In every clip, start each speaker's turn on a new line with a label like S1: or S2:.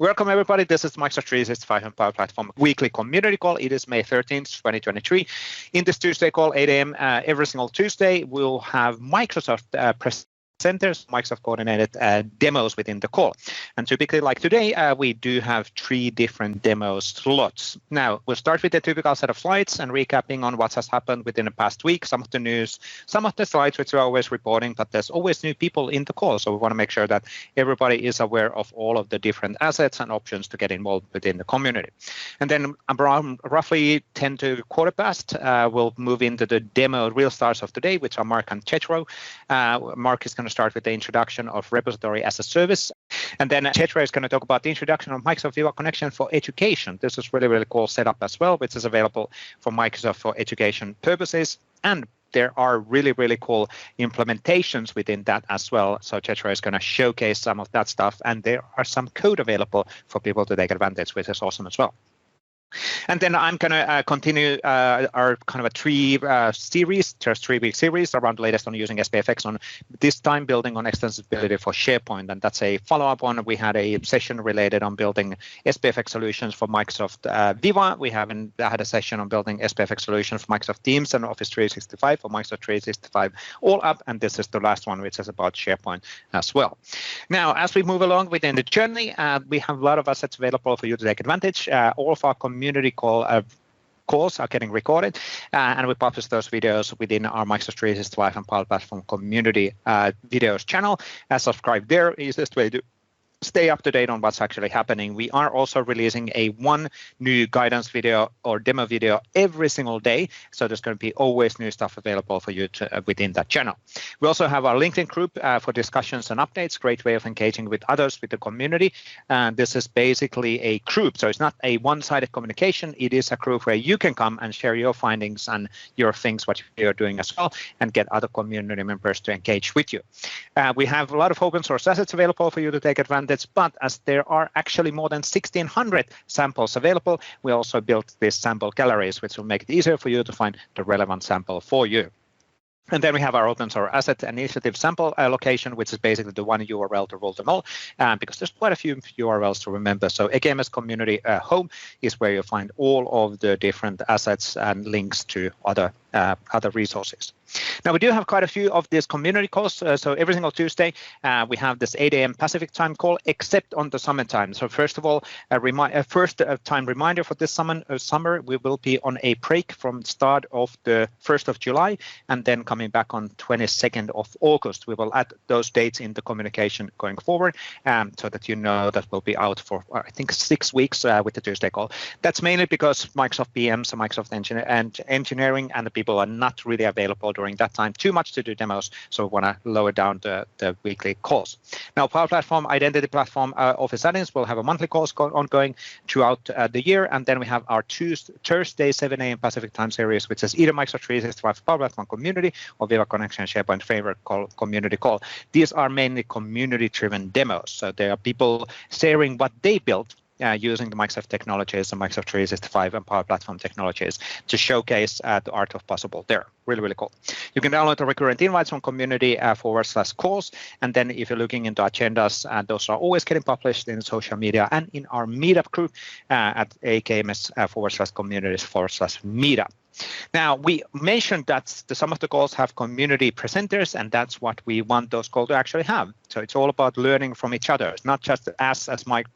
S1: Welcome everybody, this is Microsoft 365 and Power Platform weekly community call. It is May 13th, 2023. In this Tuesday call, 8 a.m. Every single Tuesday, we'll have Microsoft presenters, Microsoft coordinated demos within the call. And typically like today, we do have 3 different demo slots. Now, we'll start with the typical set of slides and recapping on what has happened within the past week, some of the news, some of the slides which we're always reporting, but there's always new people in the call. So we want to make sure that everybody is aware of all of the different assets and options to get involved within the community. And then around roughly 10 to quarter past, we'll move into the demo real stars of today, which are Marc and Jethro. Marc is going to start with the introduction of repository as a service. And then Jethro is going to talk about the introduction of Microsoft Viva connection for education. This is really, really cool setup as well, which is available for Microsoft for education purposes. And there are really, really cool implementations within that as well. So Jethro is going to showcase some of that stuff. And there are some code available for people to take advantage, which is awesome as well. And then I'm going to continue our kind of a 3-week series around the latest on using SPFx, on this time building on extensibility for SharePoint. And that's a follow-up on. We had a session related on building SPFx solutions for Microsoft Viva. We haven't had a session on building SPFx solutions for Microsoft Teams and Office 365 for Microsoft 365 all up. And this is the last one, which is about SharePoint as well. Now, as we move along within the journey, we have a lot of assets available for you to take advantage. All of our community calls are getting recorded, and we publish those videos within our Microsoft 365 and Power Platform community videos channel. Subscribe there, easiest way to stay up to date on what's actually happening. We are also releasing one new guidance video or demo video every single day. So there's going to be always new stuff available for you to, within that channel. We also have our LinkedIn group for discussions and updates, great way of engaging with others, with the community. And this is basically a group. So it's not a one-sided communication. It is a group where you can come and share your findings and your things, what you're doing as well, and get other community members to engage with you. We have a lot of open source assets available for you to take advantage. But as there are actually more than 1,600 samples available, we also built these sample galleries, which will make it easier for you to find the relevant sample for you. And then we have our open source asset initiative sample location, which is basically the one URL to rule them all, because there's quite a few URLs to remember. So aka.ms community home is where you find all of the different assets and links to other resources. Now, we do have quite a few of these community calls. So every single Tuesday, we have this 8 a.m. Pacific time call, except on the summertime. So first of all, first time reminder for this summer, we will be on a break from the start of the 1st of July, and then coming back on 22nd of August. We will add those dates in the communication going forward, so that you know that we'll be out for, I think, 6 weeks with the Tuesday call. That's mainly because Microsoft PMs and Microsoft engineering and the people are not really available during that time, too much to do demos, so we want to lower down the weekly calls. Now, Power Platform, Identity Platform, Office Add-ins will have a monthly calls ongoing throughout the year, and then we have our Thursday 7 a.m. Pacific time series, which is either Microsoft 365 Power Platform Community or Viva Connection SharePoint Framework Community Call. These are mainly community-driven demos, so there are people sharing what they built using the Microsoft technologies and Microsoft 365 and Power Platform technologies to showcase the art of possible there. Really, really cool. You can download the recurrent invites from community /calls. And then if you're looking into agendas, those are always getting published in social media and in our meetup group at aka.ms /communities/meetup. Now, we mentioned that some of the calls have community presenters, and that's what we want those calls to actually have. So it's all about learning from each other. It's not just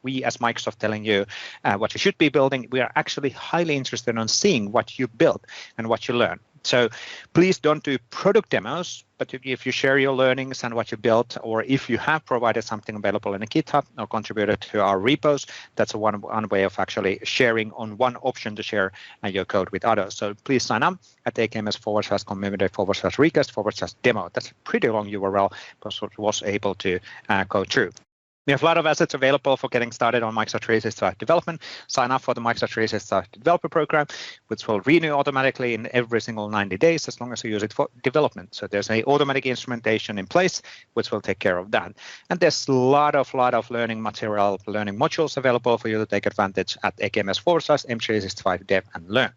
S1: we as Microsoft telling you what you should be building. We are actually highly interested in seeing what you build and what you learn. So please don't do product demos, but if you share your learnings and what you built, or if you have provided something available in a GitHub or contributed to our repos, that's one way of actually sharing on one option to share your code with others. So please sign up at aka.ms /community/request/demo. That's a pretty long URL, but was able to go through. We have a lot of assets available for getting started on Microsoft 365 development. Sign up for the Microsoft 365 developer program, which will renew automatically in every single 90 days as long as you use it for development. So there's an automatic instrumentation in place, which will take care of that. And there's a lot of learning material, learning modules available for you to take advantage at aka.ms /m365 dev and learn.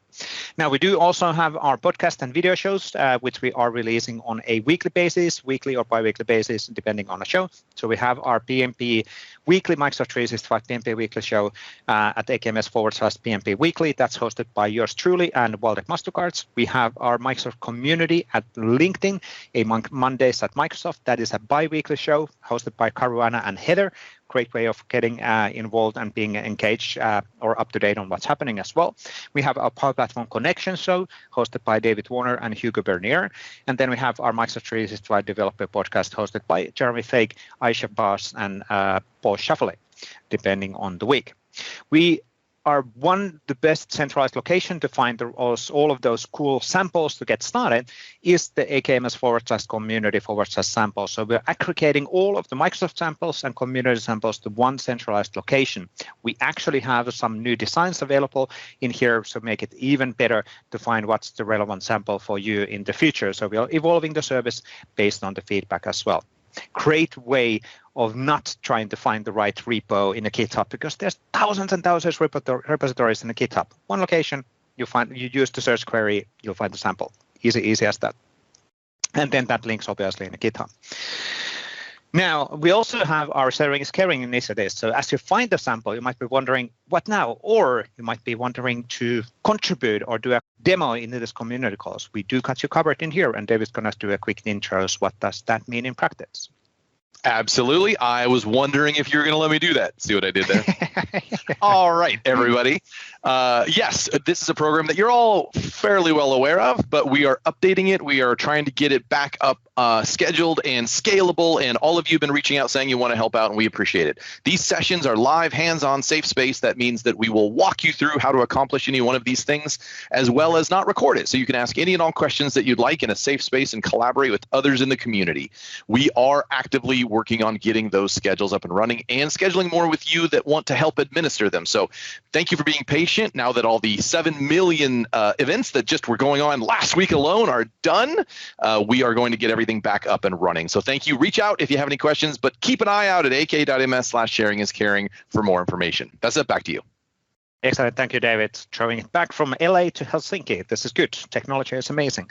S1: Now, we do also have our podcast and video shows, which we are releasing on a weekly basis, weekly or bi-weekly basis, depending on the show. So we have our PMP weekly, Microsoft 365 PMP weekly show at aka.ms/PMP weekly. That's hosted by yours truly and Waldek Mastercards. We have our Microsoft community at LinkedIn, a Mondays at Microsoft. That is a bi-weekly show hosted by Caruana and Heather. Great way of getting involved and being engaged or up to date on what's happening as well. We have our Power Platform Connection show hosted by David Warner and Hugo Bernier. And then we have our Microsoft 365 Developer Podcast hosted by Jeremy Fake, Aisha Bars, and Paul Schaffelet, depending on the week. We are the best centralized location to find all of those cool samples to get started is the aka.ms/community/samples. So we're aggregating all of the Microsoft samples and community samples to one centralized location. We actually have some new designs available in here to make it even better to find what's the relevant sample for you in the future. So we are evolving the service based on the feedback as well. Great way of not trying to find the right repo in a GitHub, because there's thousands and thousands of repositories in a GitHub. One location, you use the search query, you'll find the sample. Easy as that. And then that links obviously in the GitHub. Now, we also have our sharing is caring initiatives. So as you find the sample, you might be wondering, what now? Or you might be wondering to contribute or do a demo into this community calls. We do got you covered in here, and David's going to do a quick intro. What does that mean in practice?
S2: Absolutely. I was wondering if you were going to let me do that. See what I did there? All right, everybody. Yes, this is a program that you're all fairly well aware of, but we are updating it. We are trying to get it back up scheduled and scalable, and all of you have been reaching out saying you want to help out, and we appreciate it. These sessions are live, hands-on, safe space. That means that we will walk you through how to accomplish any one of these things, as well as not record it. So you can ask any and all questions that you'd like in a safe space and collaborate with others in the community. We are actively working on getting those schedules up and running and scheduling more with you that want to help administer them. So thank you for being patient. Now that all the 7 million events that just were going on last week alone are done, we are going to get everything back up and running. So thank you. Reach out if you have any questions, but keep an eye out at aka.ms/sharingiscaring for more information. That's it. Back to you.
S1: Excellent. Thank you, David. Throwing it back from LA to Helsinki. This is good. Technology is amazing.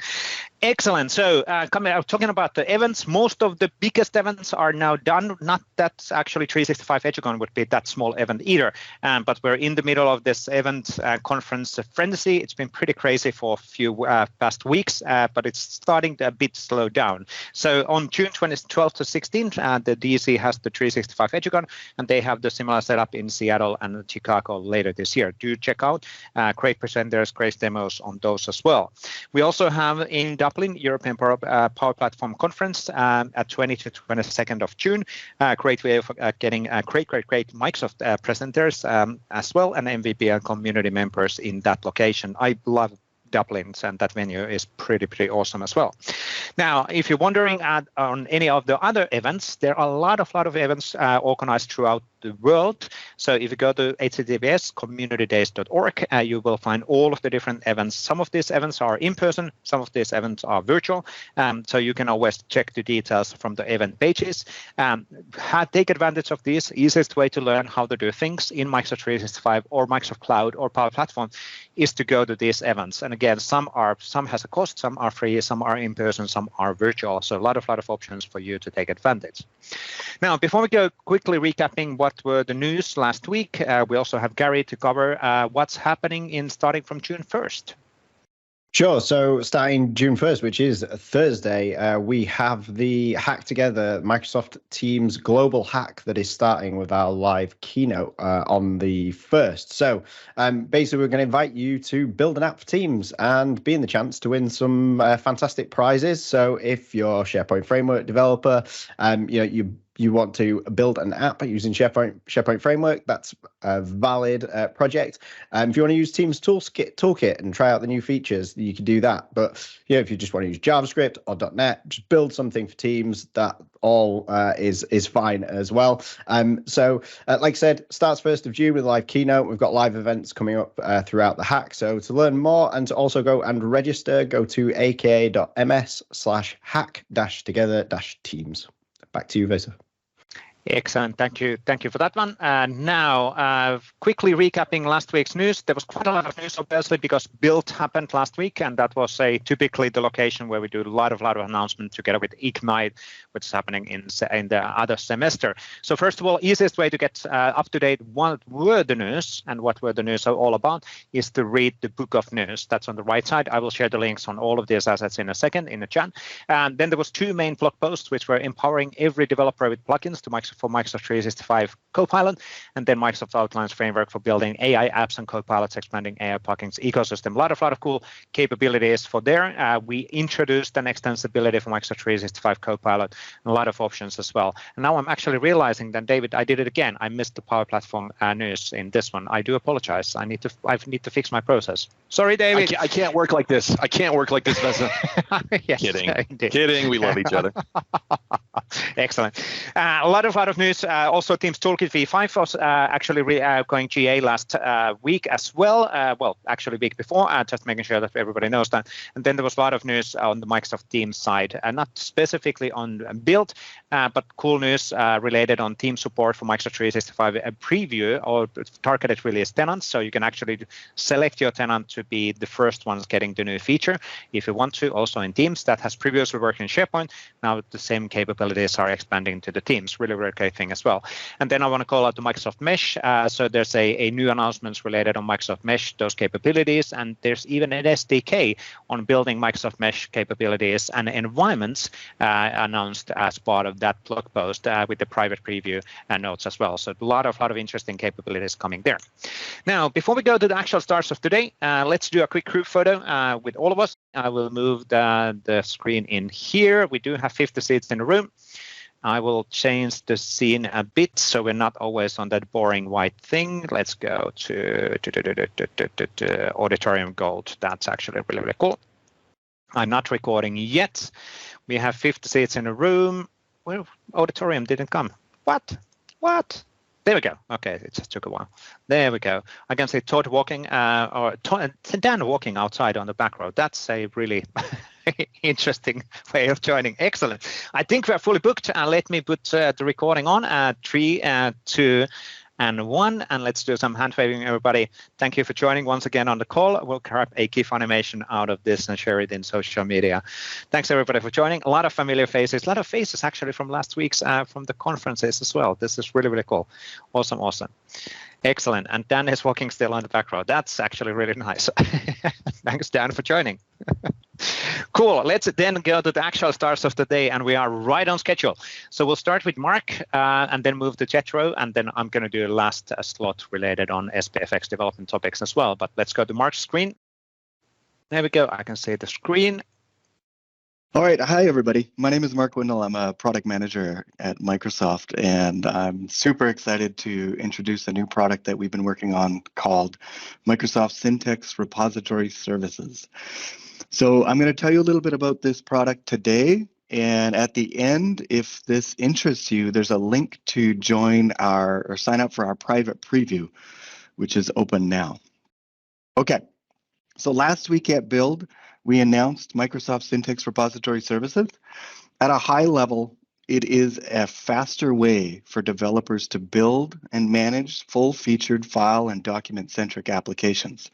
S1: Excellent. So talking about the events, most of the biggest events are now done. Not that actually 365 EduCon would be that small event either, but we're in the middle of this event conference frenzy. It's been pretty crazy for a few past weeks, but it's starting to a bit slow down. So on June 12th to 16th, the DC has the 365 EduCon, and they have the similar setup in Seattle and Chicago later this year. Do check out great presenters, great demos on those as well. We also have in Dublin European Power Platform Conference at 20 to 22nd of June. Great way of getting great Microsoft presenters as well, and MVP and community members in that location. I love Dublin, and that venue is pretty awesome as well. Now, if you're wondering on any of the other events, there are a lot of events organized throughout the world. So if you go to https://communitydays.org, you will find all of the different events. Some of these events are in person, some of these events are virtual. So you can always check the details from the event pages. Take advantage of these. Easiest way to learn how to do things in Microsoft 365 or Microsoft Cloud or Power Platform is to go to these events. And again, some has a cost, some are free, some are in person, some are virtual. So a lot of options for you to take advantage. Now, before we go quickly recapping what were the news last week, we also have Gary to cover what's happening starting from June 1st.
S3: Sure. So starting June 1st, which is Thursday, we have the HackTogether Microsoft Teams Global Hack that is starting with our live keynote on the 1st. So basically, we're going to invite you to build an app for Teams and be in the chance to win some fantastic prizes. So if you're a SharePoint framework developer, you want to build an app using SharePoint framework, that's a valid project. If you want to use Teams Toolkit and try out the new features, you can do that. But if you just want to use JavaScript or .NET, just build something for Teams, that all is fine as well. So like I said, starts 1st of June with a live keynote. We've got live events coming up throughout the hack. So to learn more and to also go and register, go to aka.ms/hack-together-teams. Back to you, Vesa.
S1: Excellent. Thank you. Thank you for that one. Now, quickly recapping last week's news. There was quite a lot of news, obviously, because Build happened last week, and that was typically the location where we do a lot of announcements together with Ignite, which is happening in the other semester. So first of all, easiest way to get up to date what were the news and what were the news all about is to read the book of news. That's on the right side. I will share the links on all of these assets in a second in the chat. And then there was two main blog posts, which were empowering every developer with plugins to Microsoft 365 Copilot, and then Microsoft outlines framework for building AI apps and Copilots, expanding AI plugins ecosystem. A lot of cool capabilities for there. We introduced an extensibility for Microsoft 365 Copilot, and a lot of options as well. And now I'm actually realizing that, David, I did it again. I missed the Power Platform news in this one. I do apologize. I need to fix my process. Sorry, David.
S2: I can't work like this. I can't work like this, Vesa.
S1: Yes,
S2: Kidding.
S1: Indeed.
S2: Kidding. We love each other.
S1: Excellent. A lot of news. Also, Teams Toolkit V5 was actually going GA last week as well. Well, actually week before, just making sure that everybody knows that. And then there was a lot of news on the Microsoft Teams side, not specifically on Build, but cool news related on Team support for Microsoft 365 preview or targeted release tenants. So you can actually select your tenant to be the first ones getting the new feature if you want to. Also in Teams that has previously worked in SharePoint. Now the same capabilities are expanding to the Teams. Really great thing as well. And then I want to call out the Microsoft Mesh. So there's a new announcements related on Microsoft Mesh, those capabilities, and there's even an SDK on building Microsoft Mesh capabilities and environments announced as part of that blog post with the private preview and notes as well. So a lot of interesting capabilities coming there. Now, before we go to the actual stars of today, let's do a quick group photo with all of us. I will move the screen in here. We do have 50 seats in the room. I will change the scene a bit so we're not always on that boring white thing. Let's go to Auditorium Gold. That's actually really cool. I'm not recording yet. We have 50 seats in a room. Well, Auditorium didn't come. What? There we go. Okay, it just took a while. There we go. I can see Todd walking, Dan walking outside on the back row. That's a really interesting way of joining. Excellent. I think we're fully booked. Let me put the recording on. 3, 2, and 1, and let's do some hand waving, everybody. Thank you for joining once again on the call. We'll grab a GIF animation out of this and share it in social media. Thanks everybody for joining. A lot of familiar faces, a lot of faces actually from last week's from the conferences as well. This is really cool. Awesome. Excellent. And Dan is walking still on the back row. That's actually really nice. Thanks, Dan, for joining. Cool. Let's then go to the actual stars of the day, and we are right on schedule. So we'll start with Marc and then move to Jethro, and then I'm going to do a last slot related on SPFx development topics as well. But let's go to Marc's screen. There we go. I can see the screen.
S4: All right. Hi, everybody. My name is Marc Windl. I'm a product manager at Microsoft, and I'm super excited to introduce a new product that we've been working on called Microsoft Syntex Repository Services. So I'm going to tell you a little bit about this product today, and at the end, if this interests you, there's a link to join or sign up for our private preview, which is open now. Okay. So last week at Build, we announced Microsoft Syntex Repository Services. At a high level, it is a faster way for developers to build and manage full-featured file and document-centric applications.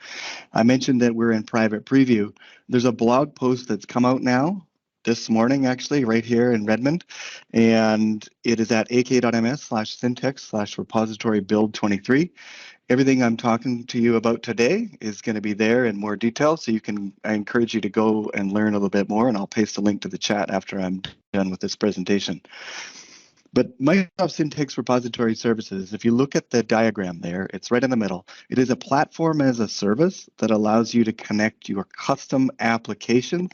S4: I mentioned that we're in private preview. There's a blog post that's come out now, this morning actually, right here in Redmond, and it is at aka.ms/syntex/repository build 23. Everything I'm talking to you about today is going to be there in more detail, so I encourage you to go and learn a little bit more, and I'll paste a link to the chat after I'm done with this presentation. But Microsoft Syntex Repository Services, if you look at the diagram there, it's right in the middle. It is a platform as a service that allows you to connect your custom applications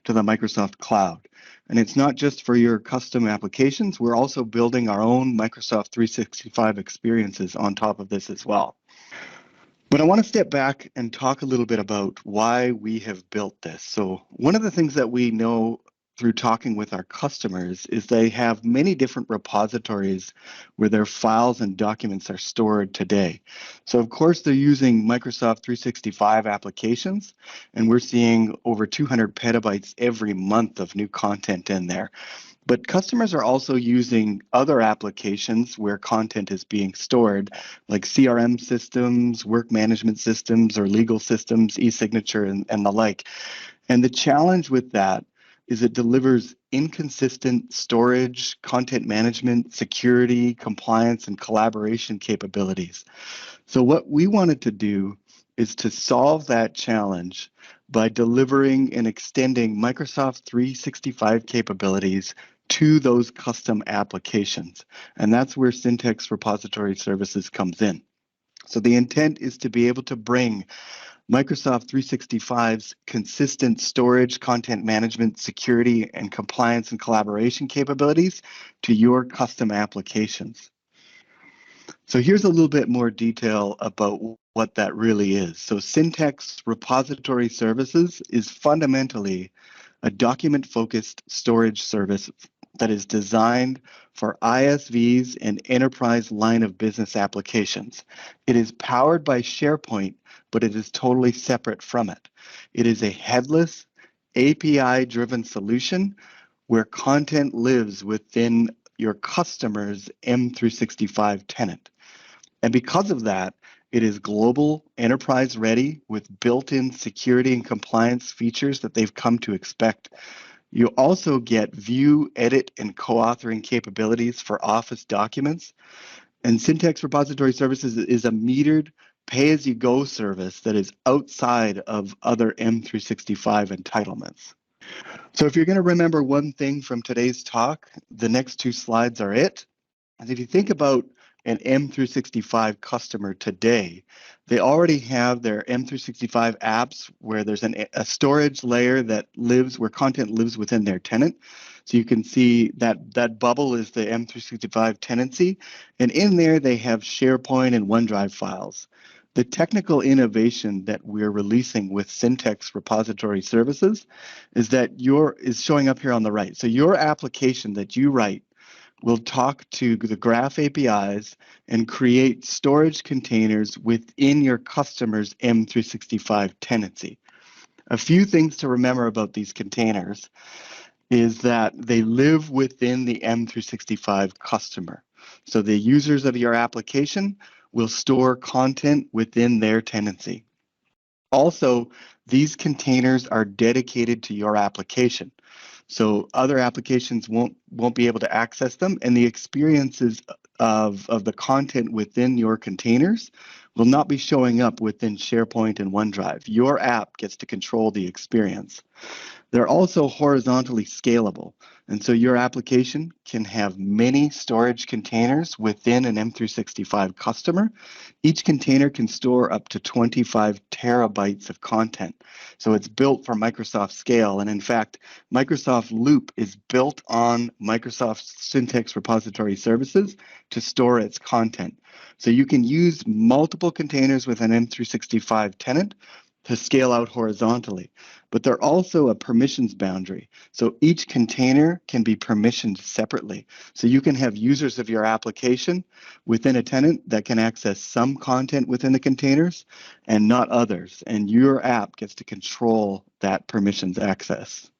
S4: to the Microsoft Cloud. And it's not just for your custom applications, we're also building our own Microsoft 365 experiences on top of this as well. But I want to step back and talk a little bit about why we have built this. So one of the things that we know through talking with our customers is they have many different repositories where their files and documents are stored today. So of course they're using Microsoft 365 applications, and we're seeing over 200 petabytes every month of new content in there. But customers are also using other applications where content is being stored, like CRM systems, work management systems, or legal systems, e-signature, and the like. And the challenge with that is it delivers inconsistent storage, content management, security, compliance, and collaboration capabilities. So what we wanted to do is to solve that challenge by delivering and extending Microsoft 365 capabilities to those custom applications. And that's where Syntex Repository Services comes in. So the intent is to be able to bring Microsoft 365's consistent storage, content management, security, and compliance and collaboration capabilities to your custom applications. So here's a little bit more detail about what that really is. So Syntex Repository Services is fundamentally a document-focused storage service that is designed for ISVs and enterprise line of business applications. It is powered by SharePoint, but it is totally separate from it. It is a headless, API-driven solution where content lives within your customer's M365 tenant. And because of that, it is global, enterprise ready with built-in security and compliance features that they've come to expect. You also get view, edit, and co-authoring capabilities for Office documents. And Syntex Repository Services is a metered pay-as-you-go service that is outside of other M365 entitlements. So if you're going to remember one thing from today's talk, the next two slides are it. And if you think about an M365 customer today, they already have their M365 apps where there's a storage layer that lives, where content lives within their tenant. So you can see that bubble is the M365 tenancy. And in there, they have SharePoint and OneDrive files. The technical innovation that we're releasing with Syntex Repository Services is showing up here on the right. So your application that you write will talk to the Graph APIs and create storage containers within your customer's M365 tenancy. A few things to remember about these containers is that they live within the M365 customer. So the users of your application will store content within their tenancy. Also, these containers are dedicated to your application. So other applications won't be able to access them, and the experiences of the content within your containers will not be showing up within SharePoint and OneDrive. Your app gets to control the experience. They're also horizontally scalable, and so your application can have many storage containers within an M365 customer. Each container can store up to 25 terabytes of content. So it's built for Microsoft scale, and in fact, Microsoft Loop is built on Microsoft Syntex Repository Services to store its content. So you can use multiple containers with an M365 tenant to scale out horizontally, but they're also a permissions boundary. So each container can be permissioned separately. So you can have users of your application within a tenant that can access some content within the containers and not others. And your app gets to control that permissions access.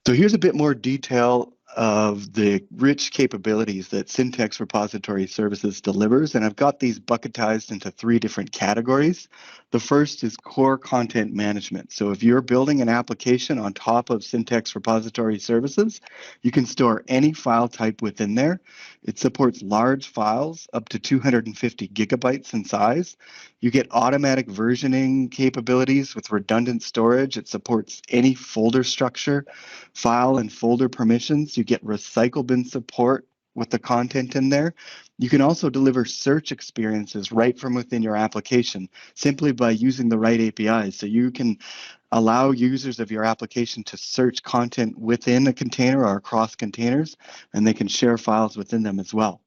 S4: So here's a bit more detail of the rich capabilities that Syntex Repository Services delivers, and I've got these bucketized into three different categories. The first is core content management. So if you're building an application on top of Syntex Repository Services, you can store any file type within there. It supports large files up to 250 gigabytes in size. You get automatic versioning capabilities with redundant storage. It supports any folder structure, file and folder permissions. You get recycle bin support with the content in there. You can also deliver search experiences right from within your application simply by using the right APIs. So you can allow users of your application to search content within a container or across containers, and they can share files within them as well.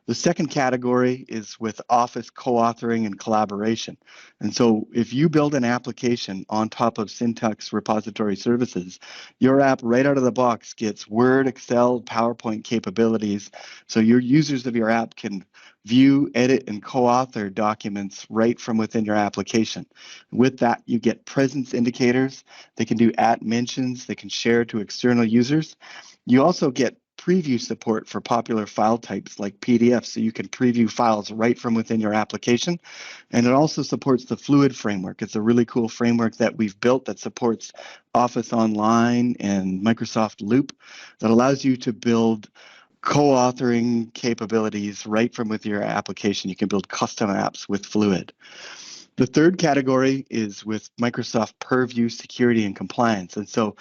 S4: The second category is with Office co-authoring and collaboration. And so if you build an application on top of Syntex Repository Services, your app right out of the box gets Word, Excel, PowerPoint capabilities. So your users of your app can view, edit, and co-author documents right from within your application. With that, you get presence indicators. They can do @ mentions. They can share to external users. You also get preview support for popular file types like PDF, so you can preview files right from within your application. And it also supports the Fluid framework. It's a really cool framework that we've built that supports Office Online and Microsoft Loop that allows you to build co-authoring capabilities right from within your application. You can build custom apps with Fluid. The third category is with Microsoft Purview Security and Compliance. And so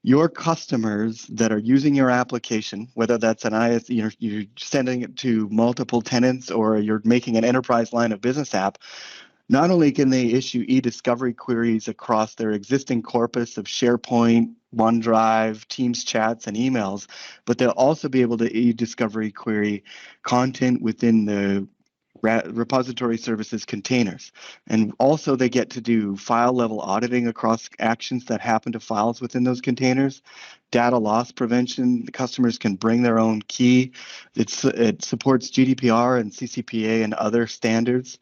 S4: your customers that are using your application, whether that's an IS, you're sending it to multiple tenants or you're making an enterprise line of business app, not only can they issue e-discovery queries across their existing corpus of SharePoint, OneDrive, Teams chats, and emails, but they'll also be able to e-discovery query content within the repository services containers. And also they get to do file level auditing across actions that happen to files within those containers. Data loss prevention, the customers can bring their own key. It supports GDPR and CCPA and other standards.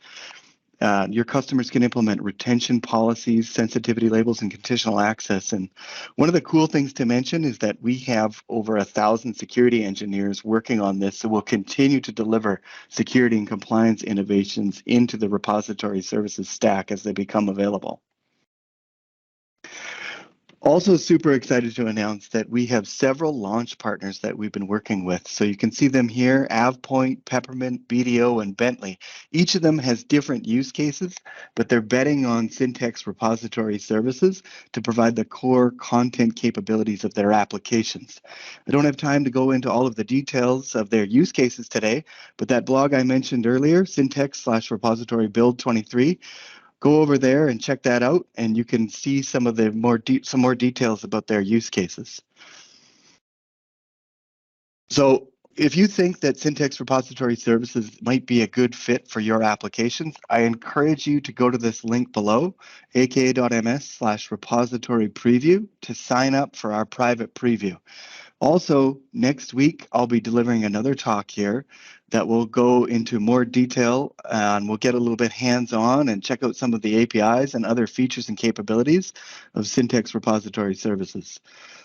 S4: Your customers can implement retention policies, sensitivity labels, and conditional access. And one of the cool things to mention is that we have over 1,000 security engineers working on this, so we'll continue to deliver security and compliance innovations into the repository services stack as they become available. Also super excited to announce that we have several launch partners that we've been working with. So you can see them here, AvePoint, Peppermint, BDO, and Bentley. Each of them has different use cases, but they're betting on Syntex repository services to provide the core content capabilities of their applications. I don't have time to go into all of the details of their use cases today, but that blog I mentioned earlier, Syntex/repository build 23, go over there and check that out, and you can see some of the more details about their use cases. So if you think that Syntex repository services might be a good fit for your applications, I encourage you to go to this link below, aka.ms/repository preview, to sign up for our private preview. Also, next week, I'll be delivering another talk here that will go into more detail and we'll get a little bit hands-on and check out some of the APIs and other features and capabilities of Syntex repository services.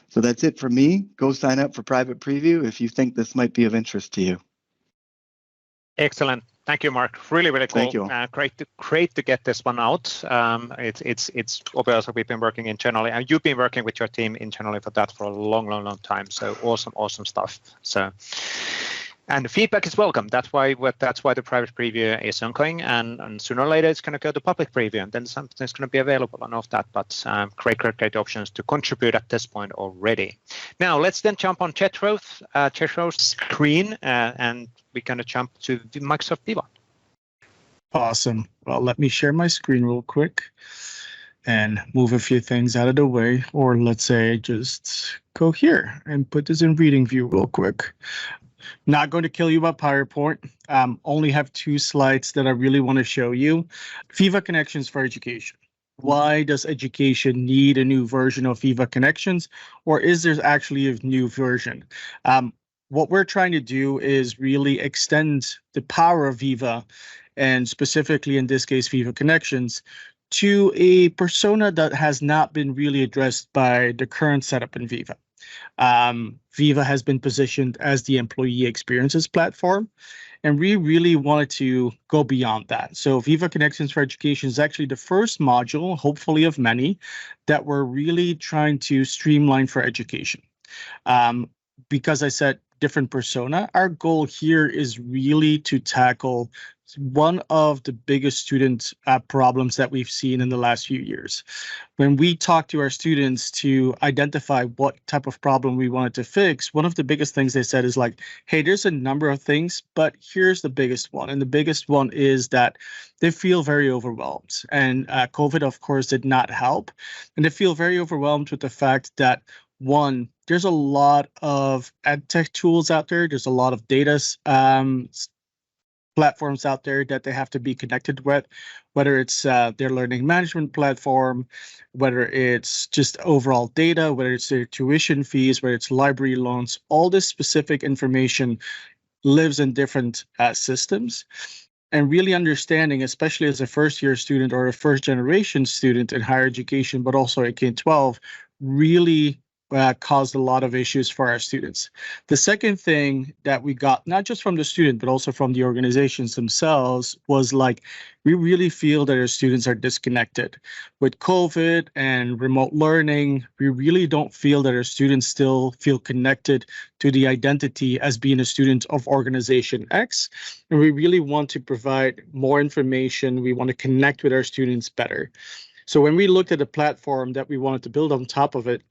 S4: So that's it for me. Go sign up for private preview if you think this might be of interest to you.
S1: Excellent. Thank you, Marc. Really, really cool.
S4: Thank you.
S1: Great to get this one out. It's obviously we've been working internally, and you've been working with your team internally for that for a long time. So awesome stuff. So, and the feedback is welcome. That's why the private preview is ongoing, and sooner or later it's going to go to public preview, and then something's going to be available on of that. But great options to contribute at this point already. Now let's then jump on Jethro's screen, and we're going to jump to Microsoft Viva.
S5: Awesome. Well, let me share my screen real quick and move a few things out of the way, or let's say just go here and put this in reading view real quick. Not going to kill you about PowerPoint. Only have 2 slides that I really want to show you. Viva Connections for Education. Why does education need a new version of Viva Connections, or is there actually a new version? What we're trying to do is really extend the power of Viva, and specifically in this case, Viva Connections, to a persona that has not been really addressed by the current setup in Viva. Viva has been positioned as the employee experiences platform, and we really wanted to go beyond that. So Viva Connections for Education is actually the first module, hopefully of many, that we're really trying to streamline for education. Because I said different persona, our goal here is really to tackle one of the biggest student problems that we've seen in the last few years. When we talk to our students to identify what type of problem we wanted to fix, one of the biggest things they said is like, hey, there's a number of things, but here's the biggest one. And the biggest one is that they feel very overwhelmed. And COVID, of course, did not help. And they feel very overwhelmed with the fact that, one, there's a lot of ed tech tools out there. There's a lot of data platforms out there that they have to be connected with, whether it's their learning management platform, whether it's just overall data, whether it's their tuition fees, whether it's library loans. All this specific information lives in different systems. And really understanding, especially as a first-year student or a first-generation student in higher education, but also at K-12, really caused a lot of issues for our students. The second thing that we got, not just from the student, but also from the organizations themselves, was like, we really feel that our students are disconnected. With COVID and remote learning, we really don't feel that our students still feel connected to the identity as being a student of organization X. And we really want to provide more information. We want to connect with our students better. So when we looked at the platform that we wanted to build on top of it,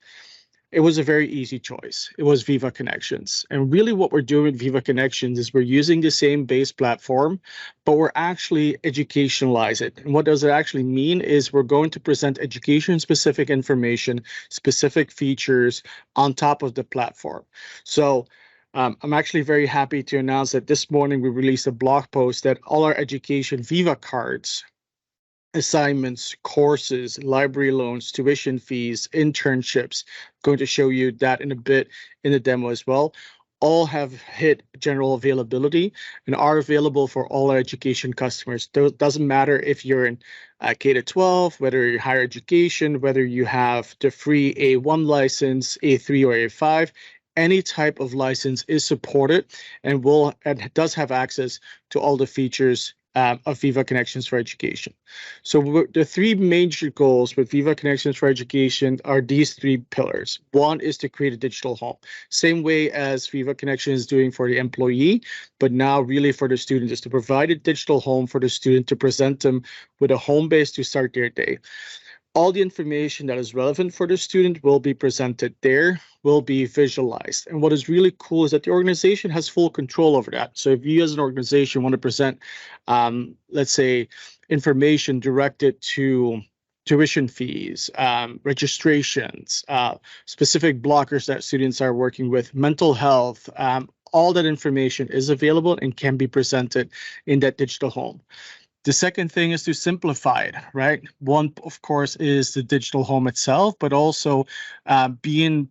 S5: it was a very easy choice. It was Viva Connections. And really what we're doing with Viva Connections is we're using the same base platform, but we're actually educationalize it. And what does it actually mean is we're going to present education-specific information, specific features on top of the platform. So I'm actually very happy to announce that this morning we released a blog post that all our education Viva cards, assignments, courses, library loans, tuition fees, internships, going to show you that in a bit in the demo as well, all have hit general availability and are available for all our education customers. Doesn't matter if you're in K-12, whether you're higher education, whether you have the free A1 license, A3 or A5, any type of license is supported and does have access to all the features of Viva Connections for Education. So the three major goals with Viva Connections for Education are these three pillars. One is to create a digital home, same way as Viva Connection is doing for the employee, but now really for the student is to provide a digital home for the student to present them with a home base to start their day. All the information that is relevant for the student will be presented there, will be visualized. And what is really cool is that the organization has full control over that. So if you as an organization want to present, let's say, information directed to tuition fees, registrations, specific blockers that students are working with, mental health, all that information is available and can be presented in that digital home. The second thing is to simplify it, right? One, of course, is the digital home itself, but also being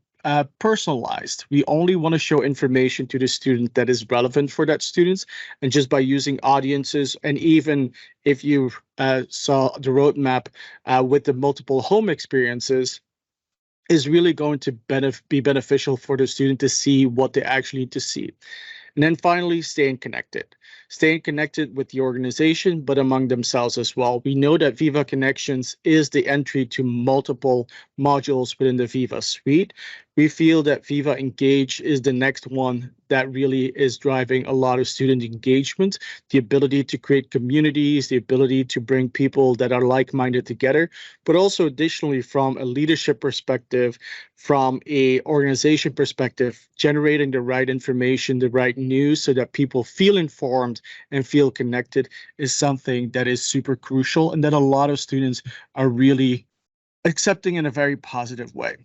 S5: personalized. We only want to show information to the student that is relevant for that students. And just by using audiences, and even if you saw the roadmap with the multiple home experiences, is really going to be beneficial for the student to see what they actually need to see. And then finally, staying connected with the organization, but among themselves as well. We know that Viva Connections is the entry to multiple modules within the Viva suite. We feel that Viva Engage is the next one that really is driving a lot of student engagement, the ability to create communities, the ability to bring people that are like-minded together, but also additionally from a leadership perspective, from a organization perspective, generating the right information, the right news so that people feel informed and feel connected is something that is super crucial and that a lot of students are really accepting in a very positive way.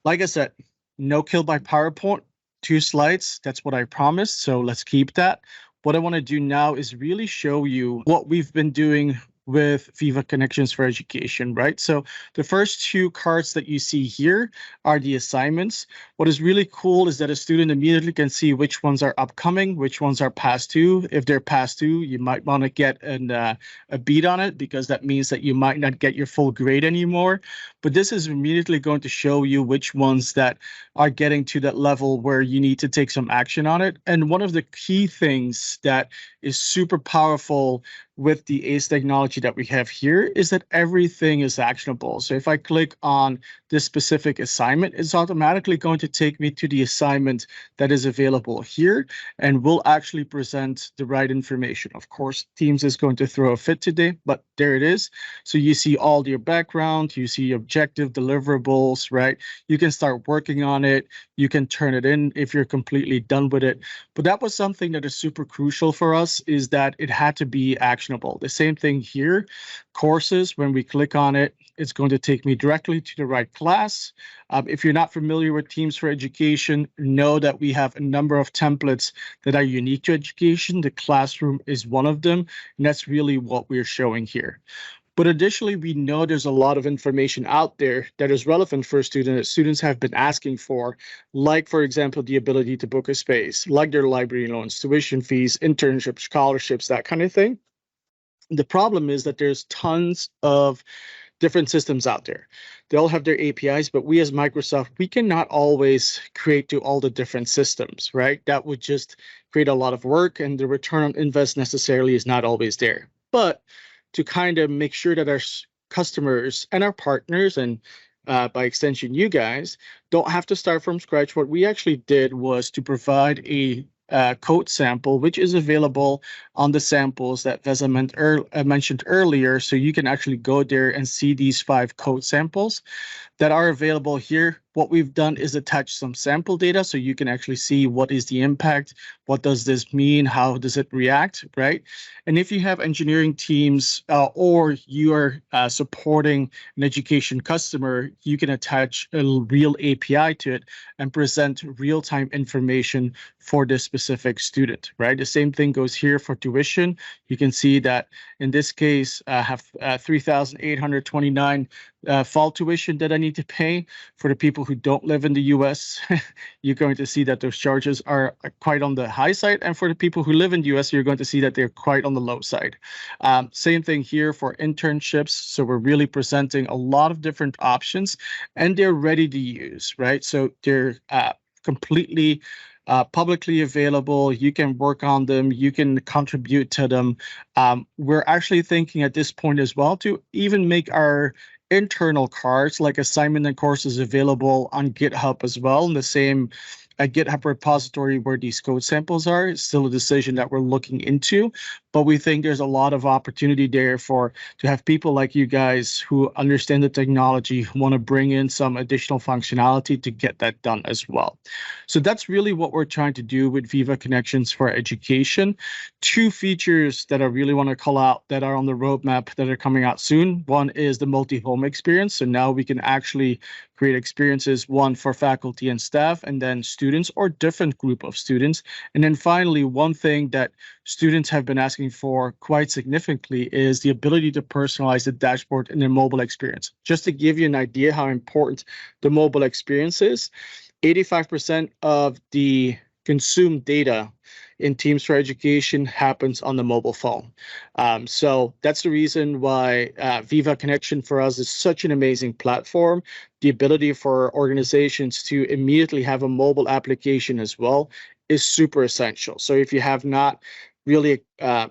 S5: Like I said, no kill by PowerPoint, 2 slides. That's what I promised. So let's keep that. What I want to do now is really show you what we've been doing with Viva Connections for Education, right? So the first 2 cards that you see here are the assignments. What is really cool is that a student immediately can see which ones are upcoming, which ones are past due. If they're past due, you might want to get a beat on it because that means that you might not get your full grade anymore. But this is immediately going to show you which ones that are getting to that level where you need to take some action on it. And one of the key things that is super powerful with the ACE technology that we have here is that everything is actionable. So if I click on this specific assignment, it's automatically going to take me to the assignment that is available here and will actually present the right information. Of course, Teams is going to throw a fit today, but there it is. So you see all your background, you see objective deliverables, right? You can start working on it. You can turn it in if you're completely done with it. But that was something that is super crucial for us, is that it had to be actionable. The same thing here, courses, when we click on it, it's going to take me directly to the right class. If you're not familiar with Teams for Education, know that we have a number of templates that are unique to education. The classroom is one of them, and that's really what we're showing here. But additionally, we know there's a lot of information out there that is relevant for a student that students have been asking for, like, for example, the ability to book a space, like their library loans, tuition fees, internships, scholarships, that kind of thing. The problem is that there's tons of different systems out there. They all have their APIs, but we as Microsoft, we cannot always create to all the different systems, right? That would just create a lot of work, and the return on invest necessarily is not always there. But to kind of make sure that our customers and our partners, and by extension, you guys, don't have to start from scratch, what we actually did was to provide a code sample, which is available on the samples that Vesa mentioned earlier. So you can actually go there and see these 5 code samples that are available here. What we've done is attach some sample data so you can actually see what is the impact, what does this mean, how does it react, right? And if you have engineering teams or you are supporting an education customer, you can attach a real API to it and present real-time information for this specific student, right? The same thing goes here for tuition. You can see that in this case, I have 3,829 fall tuition that I need to pay. For the people who don't live in the US, you're going to see that those charges are quite on the high side. And for the people who live in the US, you're going to see that they're quite on the low side. Same thing here for internships. So we're really presenting a lot of different options, and they're ready to use, right? So they're completely publicly available. You can work on them. You can contribute to them. We're actually thinking at this point as well to even make our internal cards like assignment and courses available on GitHub as well, in the same GitHub repository where these code samples are. It's still a decision that we're looking into, but we think there's a lot of opportunity there to have people like you guys who understand the technology, who want to bring in some additional functionality to get that done as well. So that's really what we're trying to do with Viva Connections for Education. 2 features that I really want to call out that are on the roadmap that are coming out soon. One is the multi-home experience. So now we can actually create experiences, one for faculty and staff, and then students or different group of students. And then finally, one thing that students have been asking for quite significantly is the ability to personalize the dashboard in their mobile experience. Just to give you an idea how important the mobile experience is, 85% of the consumed data in Teams for Education happens on the mobile phone. So that's the reason why Viva Connection for us is such an amazing platform. The ability for organizations to immediately have a mobile application as well is super essential. So if you have not really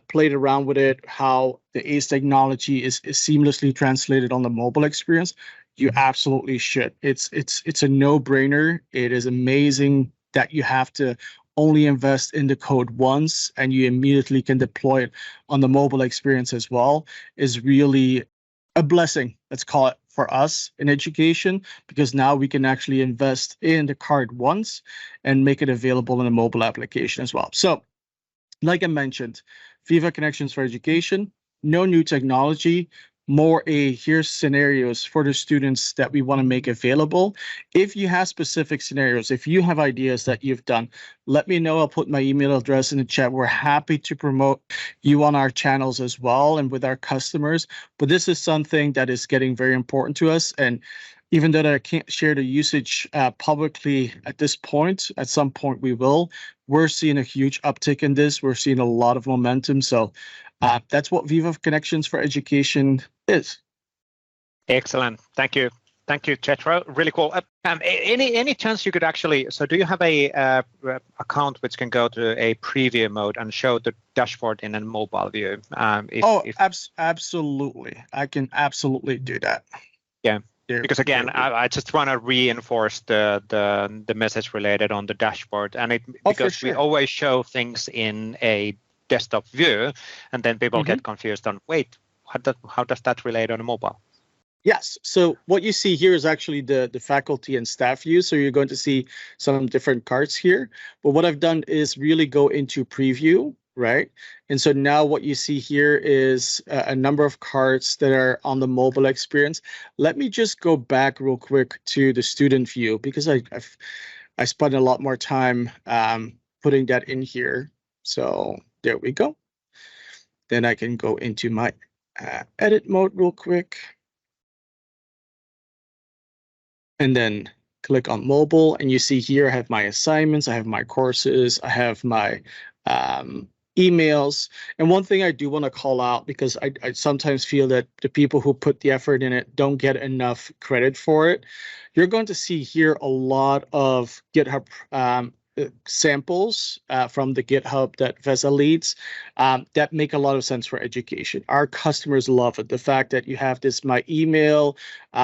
S5: played around with it, how the ACE technology is seamlessly translated on the mobile experience, you absolutely should. It's a no-brainer. It is amazing that you have to only invest in the code once and you immediately can deploy it on the mobile experience as well, is really a blessing, let's call it, for us in education, because now we can actually invest in the card once and make it available in a mobile application as well. So like I mentioned, Viva Connections for Education, no new technology, more here's scenarios for the students that we want to make available. If you have specific scenarios, if you have ideas that you've done, let me know. I'll put my email address in the chat. We're happy to promote you on our channels as well and with our customers. But this is something that is getting very important to us. And even though I can't share the usage publicly at this point, at some point we will. We're seeing a huge uptick in this. We're seeing a lot of momentum. So that's what Viva Connections for Education is.
S1: Excellent. Thank you. Thank you, Jethro. Really cool. Any chance you could actually, so do you have a account which can go to a preview mode and show the dashboard in a mobile view?
S5: Absolutely. I can absolutely do that.
S1: Yeah. Because again, I just want to reinforce the message related on the dashboard, and because we always show things in a desktop view, and then people get confused on, wait, how does that relate on a mobile?
S5: Yes. So what you see here is actually the faculty and staff view. So you're going to see some different cards here. But what I've done is really go into preview, right? And so now what you see here is a number of cards that are on the mobile experience. Let me just go back real quick to the student view, because I spent a lot more time putting that in here. So there we go. Then I can go into my edit mode real quick. And then click on mobile, and you see here I have my assignments, I have my courses, I have my emails. And one thing I do want to call out, because I sometimes feel that the people who put the effort in it don't get enough credit for it. You're going to see here a lot of GitHub samples from the GitHub that Vesa leads that make a lot of sense for education. Our customers love it. The fact that you have this my email,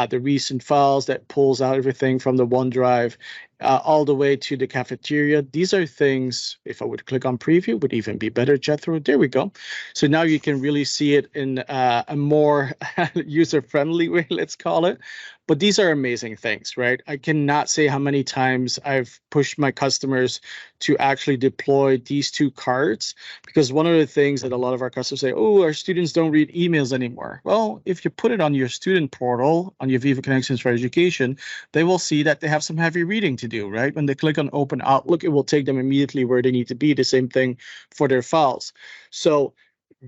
S5: the recent files that pulls out everything from the OneDrive, all the way to the cafeteria. These are things, if I would click on preview, would even be better, Jethro. There we go. So now you can really see it in a more user-friendly way, let's call it. But these are amazing things, right? I cannot say how many times I've pushed my customers to actually deploy these two cards, because one of the things that a lot of our customers say, oh, our students don't read emails anymore. Well, if you put it on your student portal, on your Viva Connections for Education, they will see that they have some heavy reading to do, right? When they click on Open Outlook, it will take them immediately where they need to be. The same thing for their files. So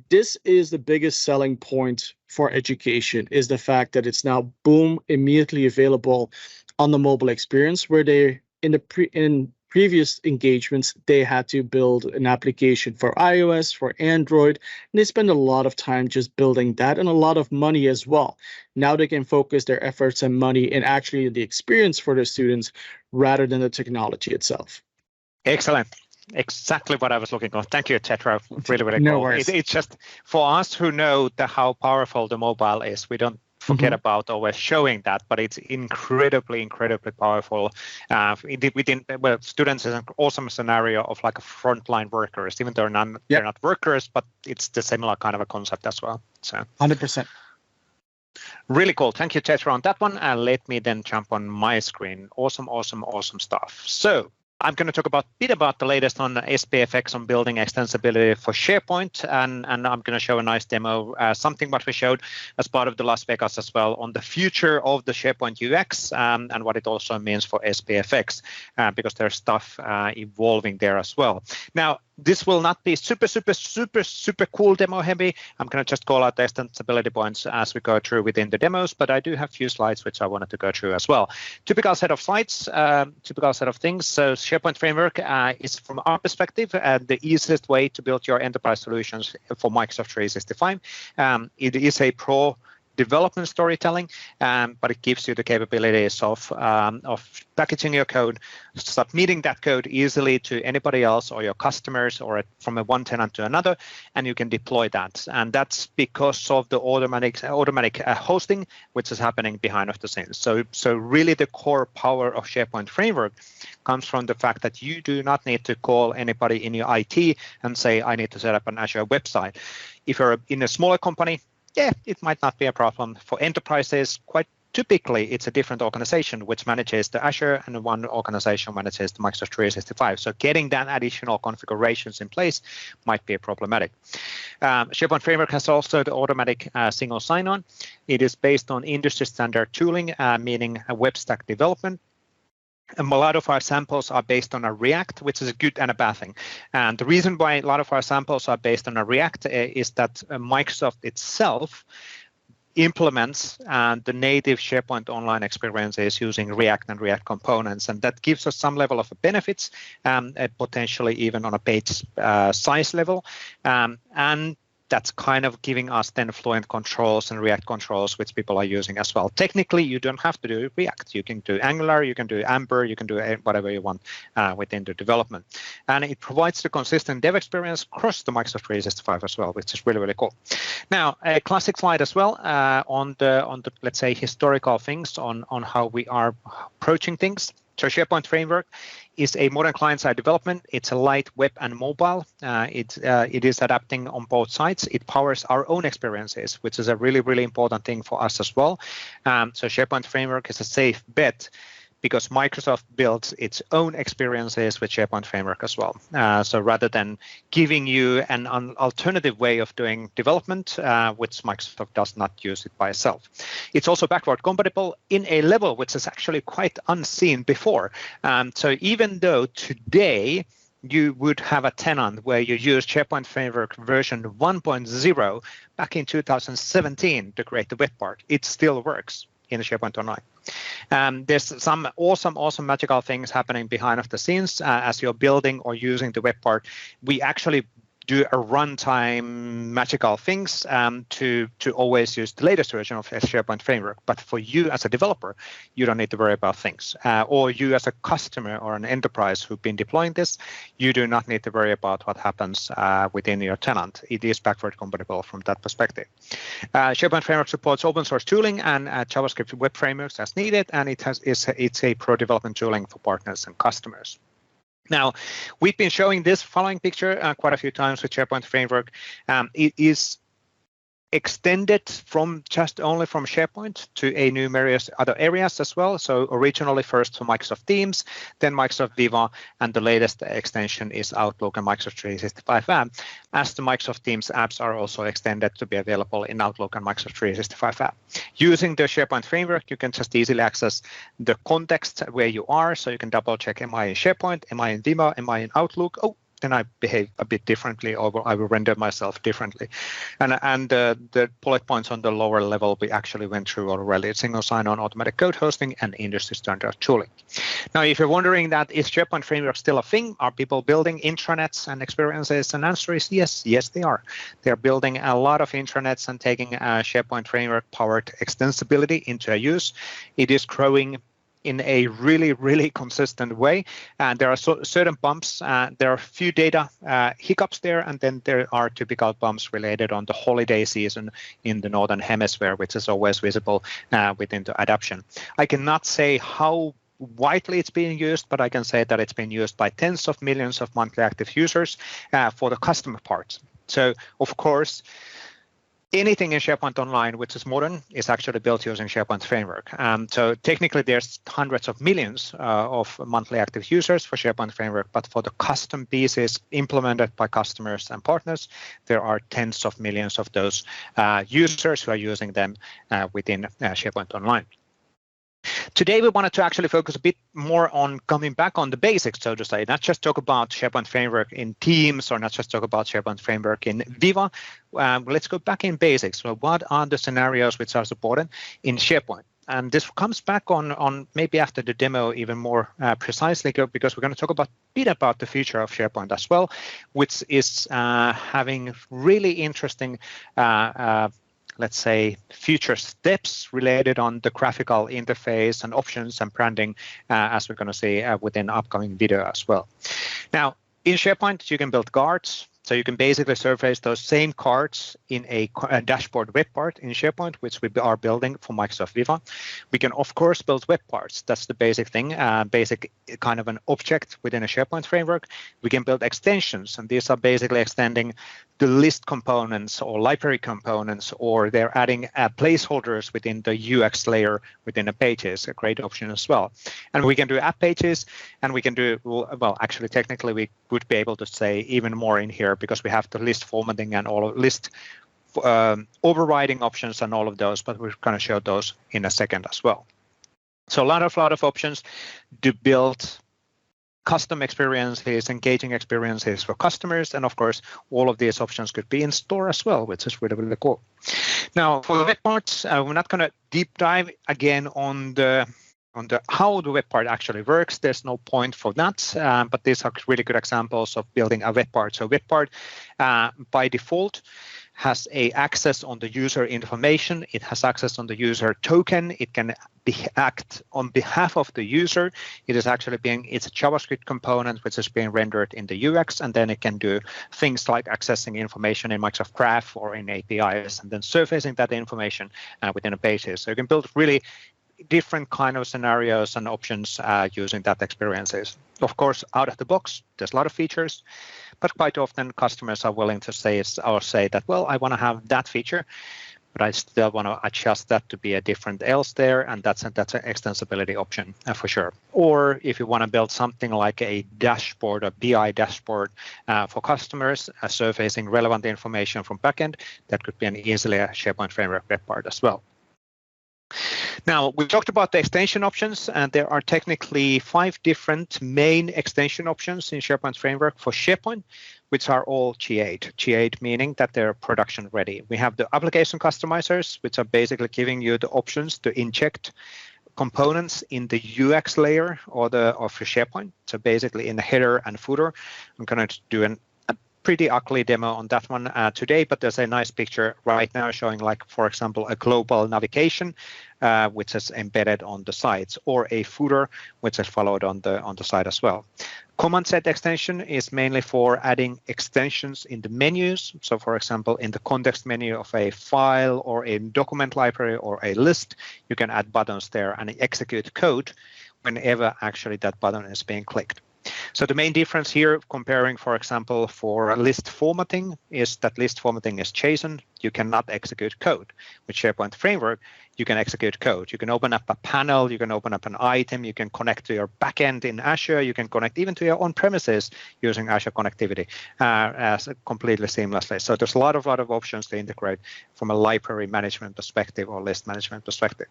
S5: this is the biggest selling point for education, is the fact that it's now, boom, immediately available on the mobile experience, where they, in previous engagements, they had to build an application for iOS, for Android, and they spend a lot of time just building that, and a lot of money as well. Now they can focus their efforts and money in actually the experience for their students rather than the technology itself.
S1: Excellent. Exactly what I was looking for. Thank you, Jethro. Really, really
S5: No
S1: cool.
S5: worries.
S1: It's just for us who know how powerful the mobile is, we don't forget about always showing that, but it's incredibly, incredibly powerful. Students is an awesome scenario of like a frontline workers, even though they're not workers, but it's the similar kind of a concept as well. So
S5: 100%.
S1: Really cool. Thank you, Jethro, on that one. And let me then jump on my screen. Awesome, awesome, awesome stuff. So I'm going to talk a bit about the latest on SPFx on building extensibility for SharePoint, and I'm going to show a nice demo, something what we showed as part of the Las Vegas as well, on the future of the SharePoint UX and what it also means for SPFx, because there's stuff evolving there as well. Now, this will not be super cool demo heavy. I'm going to just call out the extensibility points as we go through within the demos, but I do have a few slides which I wanted to go through as well. Typical set of slides, typical set of things. So SharePoint framework is, from our perspective, the easiest way to build your enterprise solutions for Microsoft 365. It is a pro development storytelling, but it gives you the capabilities of packaging your code, submitting that code easily to anybody else or your customers, or from one tenant to another, and you can deploy that. And that's because of the automatic hosting, which is happening behind the scenes. So really the core power of SharePoint framework comes from the fact that you do not need to call anybody in your IT and say, I need to set up an Azure website. If you're in a smaller company, yeah, it might not be a problem. For enterprises, quite typically, it's a different organization which manages the Azure, and one organization manages the Microsoft 365. So getting that additional configurations in place might be problematic. SharePoint Framework has also the automatic single sign-on. It is based on industry standard tooling, meaning a web stack development. And a lot of our samples are based on a React, which is a good and a bad thing. And the reason why a lot of our samples are based on a React is that Microsoft itself implements the native SharePoint online experiences using React and React components. And that gives us some level of benefits, potentially even on a page size level. And that's kind of giving us then Fluent controls and React controls, which people are using as well. Technically, you don't have to do React. You can do Angular, you can do Amber, you can do whatever you want within the development. And it provides the consistent dev experience across the Microsoft 365 as well, which is really, really cool. Now, a classic slide as well on the let's say historical things on how we are approaching things. So SharePoint Framework is a modern client-side development. It's a light web and mobile. It is adapting on both sides. It powers our own experiences, which is a really, really important thing for us as well. So SharePoint Framework is a safe bet, because Microsoft builds its own experiences with SharePoint Framework as well. So rather than giving you an alternative way of doing development, which Microsoft does not use it by itself. It's also backward compatible in a level which is actually quite unseen before. So even though today you would have a tenant where you use SharePoint Framework version 1.0 back in 2017 to create the web part, it still works in the SharePoint Online. There's some awesome magical things happening behind the scenes as you're building or using the web part. We actually do a runtime magical things to always use the latest version of a SharePoint framework. But for you as a developer, you don't need to worry about things. Or you as a customer or an enterprise who've been deploying this, you do not need to worry about what happens within your tenant. It is backward compatible from that perspective. SharePoint framework supports open source tooling and JavaScript web frameworks as needed, and it's a pro development tooling for partners and customers. Now, we've been showing this following picture quite a few times with SharePoint framework. It is extended from just only from SharePoint to a numerous other areas as well. So originally first for Microsoft Teams, then Microsoft Viva, and the latest extension is Outlook and Microsoft 365 app, as the Microsoft Teams apps are also extended to be available in Outlook and Microsoft 365 app. Using the SharePoint framework, you can just easily access the context where you are. So you can double check, am I in SharePoint, am I in Viva, am I in Outlook? Oh, then I behave a bit differently, or I will render myself differently. And the bullet points on the lower level we actually went through already: single sign-on, automatic code hosting, and industry standard tooling. Now, if you're wondering that is SharePoint framework still a thing? Are people building intranets and experiences? And answer is yes, they are. They're building a lot of intranets and taking SharePoint framework powered extensibility into a use. It is growing in a really, really consistent way. And there are certain bumps. There are a few data hiccups there, and then there are typical bumps related on the holiday season in the Northern Hemisphere, which is always visible within the adoption. I cannot say how widely it's being used, but I can say that it's been used by tens of millions of monthly active users for the customer parts. So, of course, anything in SharePoint Online which is modern is actually built using SharePoint framework. So technically there's hundreds of millions of monthly active users for SharePoint framework, but for the custom pieces implemented by customers and partners, there are tens of millions of those users who are using them within SharePoint Online. Today, we wanted to actually focus a bit more on coming back on the basics, so to say, not just talk about SharePoint framework in Teams or not just talk about SharePoint framework in Viva. Let's go back in basics. So what are the scenarios which are supported in SharePoint? And this comes back on maybe after the demo even more precisely, because we're going to talk a bit about the future of SharePoint as well, which is having really interesting let's say, future steps related on the graphical interface and options and branding, as we're going to see within upcoming video as well. Now, in SharePoint, you can build cards. So you can basically surface those same cards in a dashboard web part in SharePoint, which we are building for Microsoft Viva. We can, of course, build web parts. That's the basic thing, basic kind of an object within a SharePoint framework. We can build extensions, and these are basically extending the list components or library components, or they're adding placeholders within the UX layer within the pages, a great option as well. And we can do app pages, and we can do, well, actually, technically, we would be able to say even more in here because we have the list formatting and all of list overriding options and all of those, but we're going to show those in a second as well. So a lot of options to build custom experiences, engaging experiences for customers, and of course, all of these options could be in store as well, which is really, really cool. Now, for the web parts, we're not going to deep dive again on the how the web part actually works. There's no point for that, but these are really good examples of building a web part. So web part by default has a access on the user information. It has access on the user token. It can act on behalf of the user. It is actually it's a JavaScript component which is being rendered in the UX, and then it can do things like accessing information in Microsoft Graph or in APIs, and then surfacing that information within a pages. So you can build really different kind of scenarios and options using that experiences. Of course, out of the box, there's a lot of features, but quite often customers are willing to say that, well, I want to have that feature, but I still want to adjust that to be a different else there, and that's an extensibility option for sure. Or if you want to build something like a dashboard, a BI dashboard for customers, surfacing relevant information from backend, that could be an easily a SharePoint framework web part as well. Now, we talked about the extension options, and there are technically 5 different main extension options in SharePoint framework for SharePoint, which are all GA'd. GA'd meaning that they're production ready. We have the application customizers, which are basically giving you the options to inject components in the UX layer of the SharePoint. So basically in the header and footer, I'm going to do a pretty ugly demo on that one today, but there's a nice picture right now showing, like, for example, a global navigation which is embedded on the sides, or a footer which is followed on the side as well. Command set extension is mainly for adding extensions in the menus. So, for example, in the context menu of a file or a document library or a list, you can add buttons there and execute code whenever actually that button is being clicked. So the main difference here, comparing, for example, for list formatting, is that list formatting is JSON. You cannot execute code. With SharePoint Framework, you can execute code. You can open up a panel, you can open up an item, you can connect to your backend in Azure, you can connect even to your on-premises using Azure connectivity as completely seamlessly. So there's a lot of options to integrate from a library management perspective or list management perspective.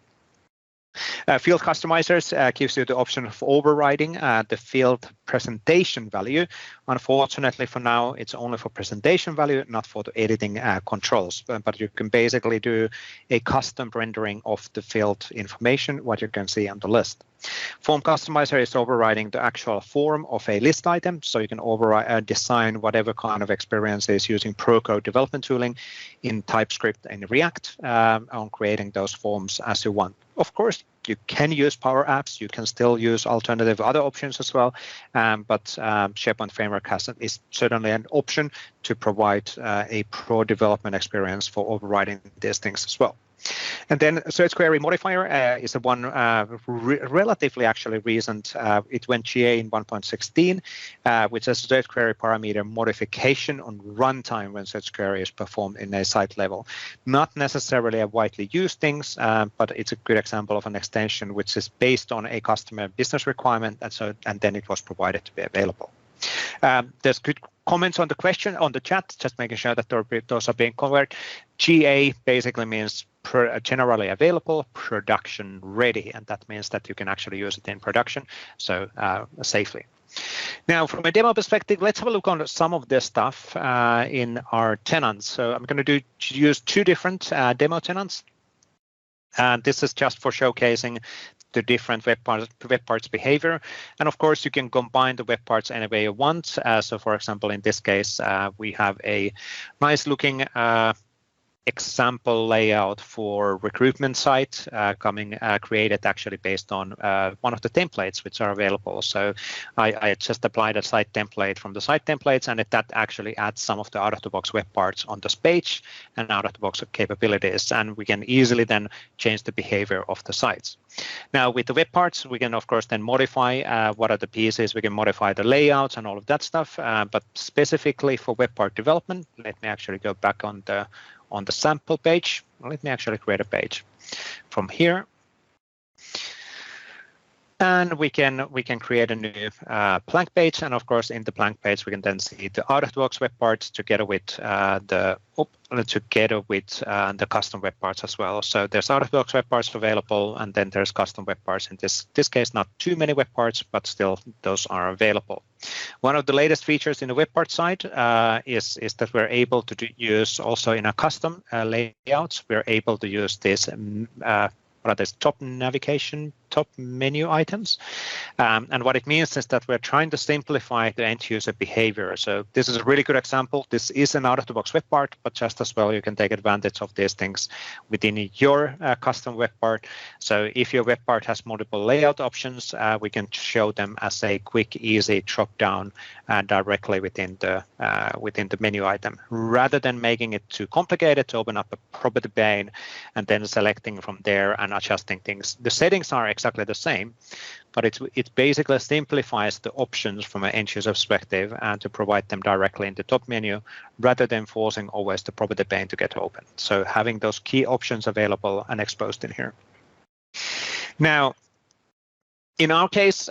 S1: Field customizers gives you the option of overriding the field presentation value. Unfortunately, for now, it's only for presentation value, not for the editing controls. But you can basically do a custom rendering of the field information, what you can see on the list. Form customizer is overriding the actual form of a list item, so you can override design whatever kind of experiences using pro-code development tooling in TypeScript and React on creating those forms as you want. Of course, you can use Power Apps. You can still use alternative other options as well, but SharePoint Framework is certainly an option to provide a pro development experience for overriding these things as well. And then search query modifier is the one relatively actually recent. It went GA in 1.16, which is a search query parameter modification on runtime when search query is performed in a site level. Not necessarily a widely used thing, but it's a good example of an extension which is based on a customer business requirement, and then it was provided to be available. There's good comments on the question on the chat, just making sure that those are being covered. GA basically means generally available, production ready, and that means that you can actually use it in production, so safely. Now, from a demo perspective, let's have a look on some of this stuff in our tenants. So I'm going to use two different demo tenants. And this is just for showcasing the different web parts behavior. And of course, you can combine the web parts any way you want. So for example, in this case, we have a nice looking example layout for recruitment site created actually based on one of the templates which are available. So I just applied a site template from the site templates, and that actually adds some of the out-of-the-box web parts on this page and out-of-the-box capabilities, and we can easily then change the behavior of the sites. Now, with the web parts, we can of course then modify what are the pieces. We can modify the layouts and all of that stuff, but specifically for web part development, let me actually go back on the sample page. Let me actually create a page from here. And we can create a new blank page, and of course in the blank page we can then see the out-of-the-box web parts together with the custom web parts as well. So there's out-of-the-box web parts available, and then there's custom web parts. In this case, not too many web parts, but still those are available. One of the latest features in the web part side is that we're able to use also in our custom layouts. We're able to use this. What are these top navigation, top menu items? And what it means is that we're trying to simplify the end user behavior. So this is a really good example. This is an out-of-the-box web part, but just as well, you can take advantage of these things within your custom web part. So if your web part has multiple layout options, we can show them as a quick, easy drop down directly within the menu item, rather than making it too complicated to open up a property pane and then selecting from there and adjusting things. The settings are exactly the same, but it basically simplifies the options from an end user perspective and to provide them directly in the top menu rather than forcing always the property pane to get open. So having those key options available and exposed in here. Now, in our case,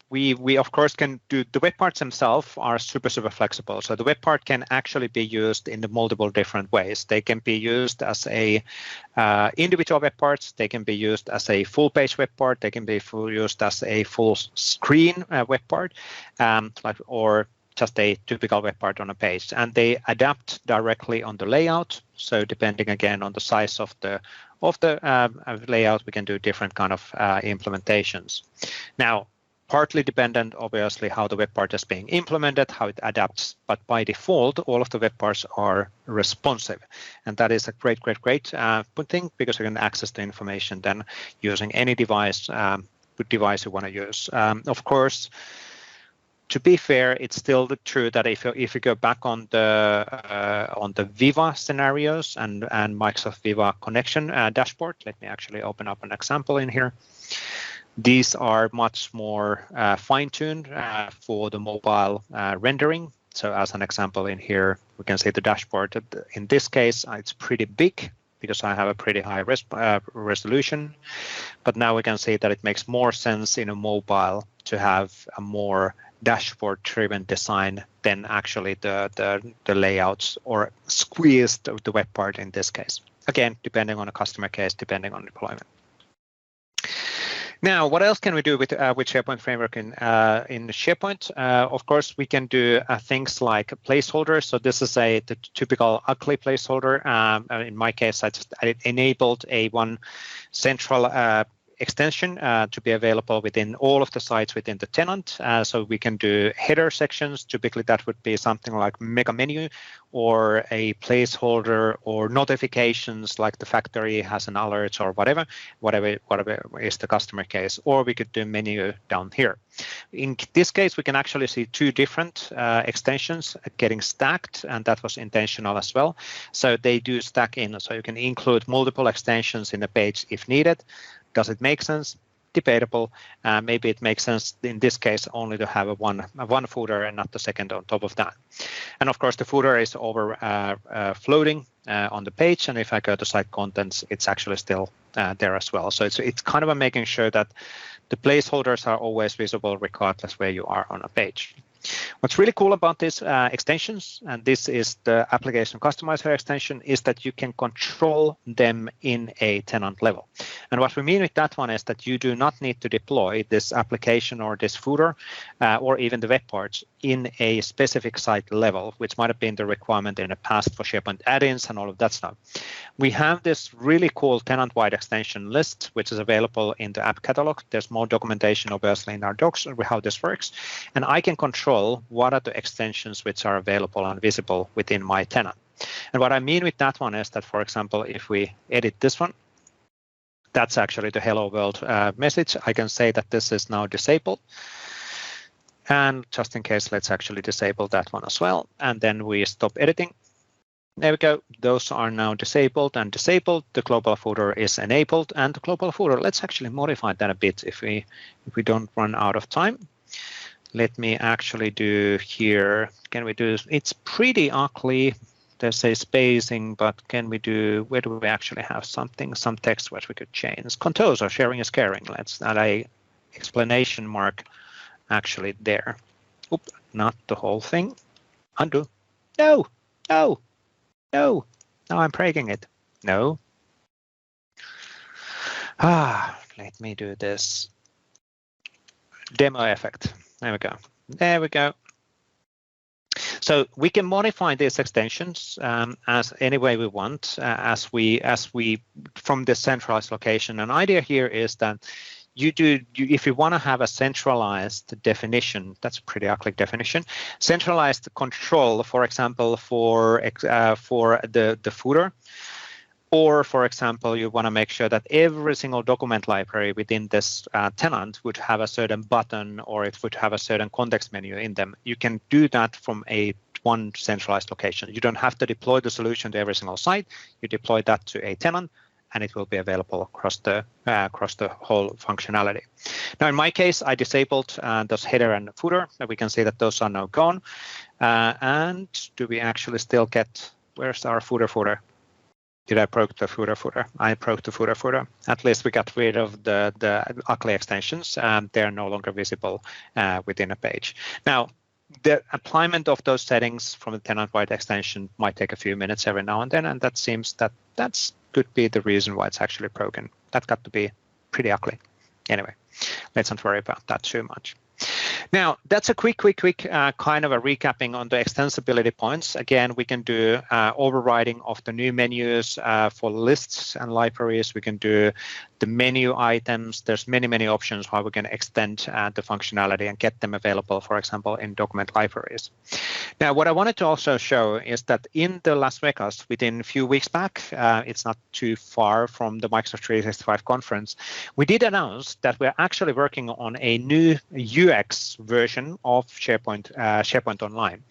S1: we of course can do the web parts themselves are super flexible. So the web part can actually be used in the multiple different ways. They can be used as a individual web parts. They can be used as a full page web part. They can be used as a full screen web part, or just a typical web part on a page. And they adapt directly on the layout. So depending again on the size of the layout, we can do different kind of implementations. Now, partly dependent, obviously, how the web part is being implemented, how it adapts. But by default, all of the web parts are responsive. And that is a great thing, because you can access the information then using any device, you want to use. Of course, to be fair, it's still true that if you go back on the Viva scenarios and Microsoft Viva connection dashboard, let me actually open up an example in here. These are much more fine-tuned for the mobile rendering. So as an example in here, we can see the dashboard. In this case, it's pretty big because I have a pretty high resolution. But now we can see that it makes more sense in a mobile to have a more dashboard-driven design than actually the layouts or squeezed the web part in this case. Again, depending on a customer case, depending on deployment. Now, what else can we do with SharePoint framework in SharePoint? Of course, we can do things like placeholders. So this is the typical ugly placeholder. In my case, I enabled one central extension to be available within all of the sites within the tenant. So we can do header sections. Typically, that would be something like mega menu or a placeholder or notifications like the factory has an alert or whatever is the customer case. Or we could do menu down here. In this case, we can actually see two different extensions getting stacked, and that was intentional as well. So they do stack in. So you can include multiple extensions in the page if needed. Does it make sense? Debatable. Maybe it makes sense in this case only to have a one footer and not the second on top of that. And of course, the footer is floating on the page. And if I go to site contents, it's actually still there as well. So it's kind of making sure that the placeholders are always visible regardless where you are on a page. What's really cool about these extensions, and this is the application customizer extension, is that you can control them in a tenant level. And what we mean with that one is that you do not need to deploy this application or this footer or even the web parts in a specific site level, which might have been the requirement in the past for SharePoint add-ins and all of that stuff. We have this really cool tenant-wide extension list, which is available in the app catalog. There's more documentation, obviously, in our docs on how this works. And I can control what are the extensions which are available and visible within my tenant. And what I mean with that one is that, for example, if we edit this one, that's actually the hello world message. I can say that this is now disabled. And just in case, let's actually disable that one as well. And then we stop editing. There we go. Those are now disabled and disabled. The global footer is enabled, and the global footer, let's actually modify that a bit if we don't run out of time. Let me actually do here. Can we do? It's pretty ugly. There's a spacing, but can we do? Where do we actually have some text which we could change? Contoso, sharing is caring. Let's add a explanation mark actually there. Oop, not the whole thing. Undo. No. Now I'm breaking it. No. Let me do this. Demo effect. There we go. So we can modify these extensions as any way we want, as we from the centralized location. An idea here is that if you want to have a centralized definition, that's a pretty ugly definition. Centralized control, for example, for the footer. Or, for example, you want to make sure that every single document library within this tenant would have a certain button, or it would have a certain context menu in them. You can do that from one centralized location. You don't have to deploy the solution to every single site. You deploy that to a tenant, and it will be available across the whole functionality. Now, in my case, I disabled those header and footer. We can see that those are now gone. And do we actually still get? Where's our footer? Did I broke the footer? I broke the footer. At least we got rid of the ugly extensions. They're no longer visible within a page. Now, the applyment of those settings from the tenant-wide extension might take a few minutes every now and then, and that seems that's could be the reason why it's actually broken. That got to be pretty ugly. Anyway, let's not worry about that too much. Now, that's a quick kind of a recapping on the extensibility points. Again, we can do overriding of the new menus for lists and libraries. We can do the menu items. There's many options how we can extend the functionality and get them available, for example, in document libraries. Now, what I wanted to also show is that in the Las Vegas, within a few weeks back, it's not too far from the Microsoft 365 conference, we did announce that we're actually working on a new UX version of SharePoint Online.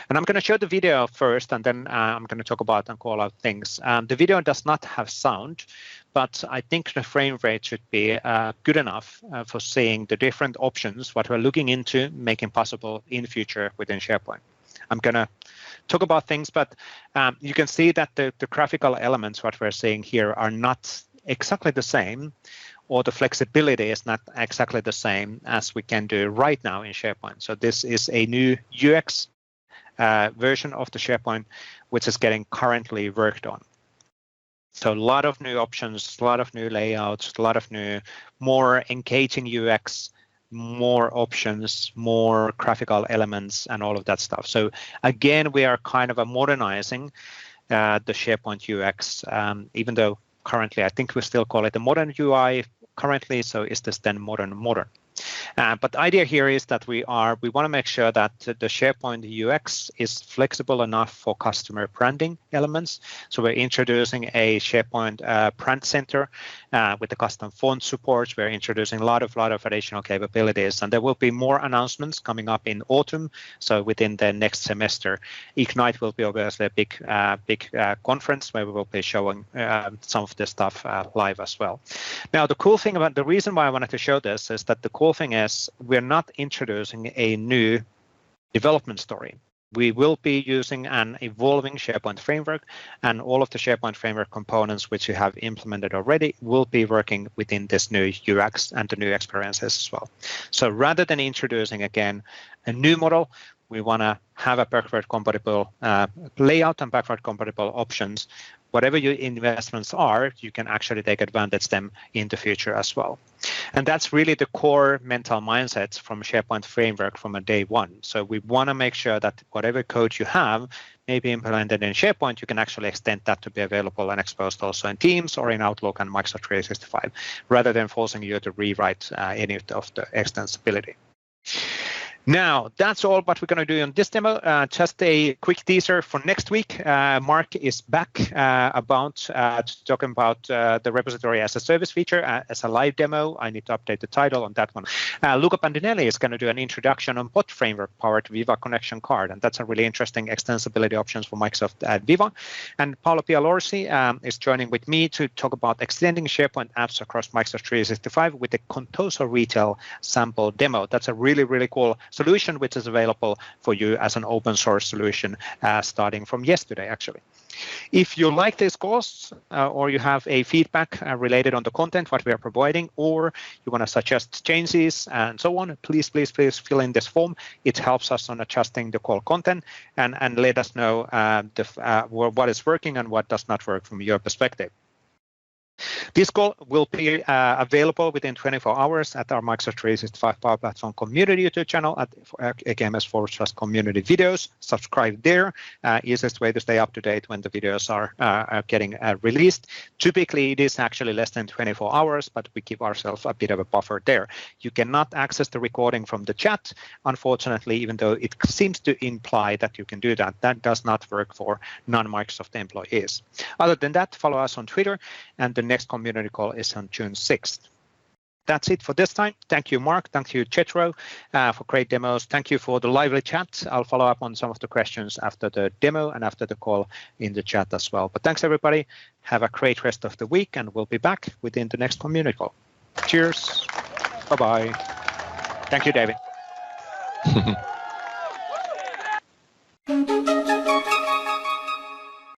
S1: And I'm going to show the video first, and then I'm going to talk about and call out things. The video does not have sound, but I think the frame rate should be good enough for seeing the different options, what we're looking into making possible in the future within SharePoint. I'm going to talk about things, but you can see that the graphical elements, what we're seeing here, are not exactly the same, or the flexibility is not exactly the same as we can do right now in SharePoint. So this is a new UX version of the SharePoint, which is getting currently worked on. So a lot of new options, a lot of new layouts, a lot of new, more engaging UX, more options, more graphical elements, and all of that stuff. So again, we are kind of modernizing the SharePoint UX, even though currently I think we still call it a modern UI currently. So is this then modern? But the idea here is that we want to make sure that the SharePoint UX is flexible enough for customer branding elements. So we're introducing a SharePoint brand center with the custom font support. We're introducing a lot of additional capabilities, and there will be more announcements coming up in autumn. So within the next semester, Ignite will be obviously a big conference where we will be showing some of this stuff live as well. Now, the cool thing about the reason why I wanted to show this is that the cool thing is we're not introducing a new development story. We will be using an evolving SharePoint framework, and all of the SharePoint framework components which you have implemented already will be working within this new UX and the new experiences as well. So rather than introducing again a new model, we want to have a backward compatible layout and backward compatible options. Whatever your investments are, you can actually take advantage of them in the future as well. And that's really the core mental mindset from SharePoint framework from a day one. So we want to make sure that whatever code you have may be implemented in SharePoint, you can actually extend that to be available and exposed also in Teams or in Outlook and Microsoft 365, rather than forcing you to rewrite any of the extensibility. Now, that's all what we're going to do on this demo. Just a quick teaser for next week. Marc is back talking about the repository as a service feature as a live demo. I need to update the title on that one. Luca Bandinelli is going to do an introduction on bot framework-powered Viva connection card, and that's a really interesting extensibility options for Microsoft at Viva. And Paolo Pialorsi is joining with me to talk about extending SharePoint apps across Microsoft 365 with the Contoso Retail sample demo. That's a really cool solution which is available for you as an open source solution starting from yesterday actually. If you like this course or you have a feedback related on the content what we are providing, or you want to suggest changes and so on, please fill in this form. It helps us on adjusting the call content and let us know what is working and what does not work from your perspective. This call will be available within 24 hours at our Microsoft 365 Power Platform community YouTube channel at aka.ms/community videos. Subscribe there. Easiest way to stay up to date when the videos are getting released. Typically, it is actually less than 24 hours, but we give ourselves a bit of a buffer there. You cannot access the recording from the chat, unfortunately, even though it seems to imply that you can do that. That does not work for non-Microsoft employees. Other than that, follow us on Twitter, and the next community call is on June 6th. That's it for this time. Thank you, Marc. Thank you, Jethro, for great demos. Thank you for the lively chat. I'll follow up on some of the questions after the demo and after the call in the chat as well. But thanks, everybody. Have a great rest of the week, and we'll be back within the next community call. Cheers. Bye-bye. Thank you, David.